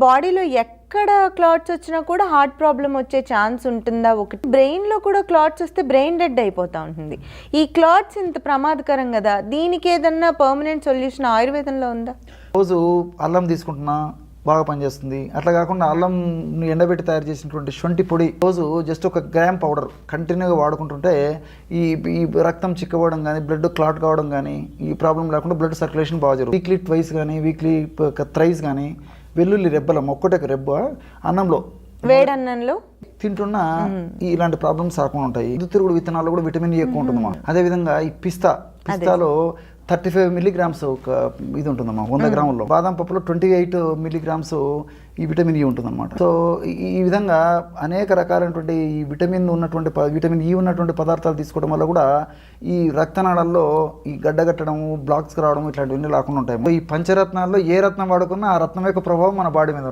బాడీలో ఎక్కడ క్లాట్స్ వచ్చినా కూడా హార్ట్ ప్రాబ్లం వచ్చే ఛాన్స్ ఉంటుందా? ఒకటి బ్రెయిన్లో కూడా క్లాట్స్ వస్తే బ్రెయిన్ డెడ్ అయిపోతూ ఉంటుంది. ఈ క్లాట్స్ ఇంత ప్రమాదకరం కదా, దీనికి ఏదన్నా పర్మనెంట్ సొల్యూషన్ ఆయుర్వేదంలో ఉందా? రోజు అల్లం తీసుకుంటున్నా బాగా పనిచేస్తుంది. అట్లా కాకుండా అల్లం ఎండబెట్టి తయారు చేసినటువంటి శొంఠి పొడి రోజు జస్ట్ 1 గ్రామ్ పౌడర్ కంటిన్యూగా వాడుకుంటుంటే ఈ ఈ రక్తం చిక్కబడడం కానీ బ్లడ్ క్లాట్ కావడం కానీ ఈ ప్రాబ్లం లేకుండా బ్లడ్ సర్క్యులేషన్ బాగా జరుగుతుంది. వీక్లీ ట్వైస్ కానీ వీక్లీ థ్రైస్ కానీ వెల్లుల్లి రెబ్బలం ఒక్కటే రెబ్బ అన్నంలో వేడన్నంలో తింటున్నా ఇలాంటి ప్రాబ్లమ్స్ రాకుండా ఉంటాయి. తిరుగుడు విత్తనాల్లో కూడా విటమిన్ E ఎక్కువ ఉంటుంది. అదేవిధంగా ఈ పిస్తాలో 35 మిల్లీగ్రామ్స్ ఒక ఇది ఉంటుందమ్మా 100 గ్రాముల్లో. బాదం పప్పులో 28 మిల్లీగ్రామ్స్ ఈ విటమిన్ E ఉంటుందన్నమాట. సో ఈ విధంగా అనేక రకాలైనటువంటి ఈ విటమిన్ E ఉన్నటువంటి పదార్థాలు తీసుకోవడం వల్ల కూడా ఈ రక్తనాళాల్లో ఈ గడ్డగట్టడం బ్లాక్స్ రావడం ఇట్లాంటివన్నీ రాకుండా ఉంటాయి. ఈ పంచరత్నాల్లో ఏ రత్నం వాడుకున్నా ఆ రత్నం యొక్క ప్రభావం మన బాడీ మీద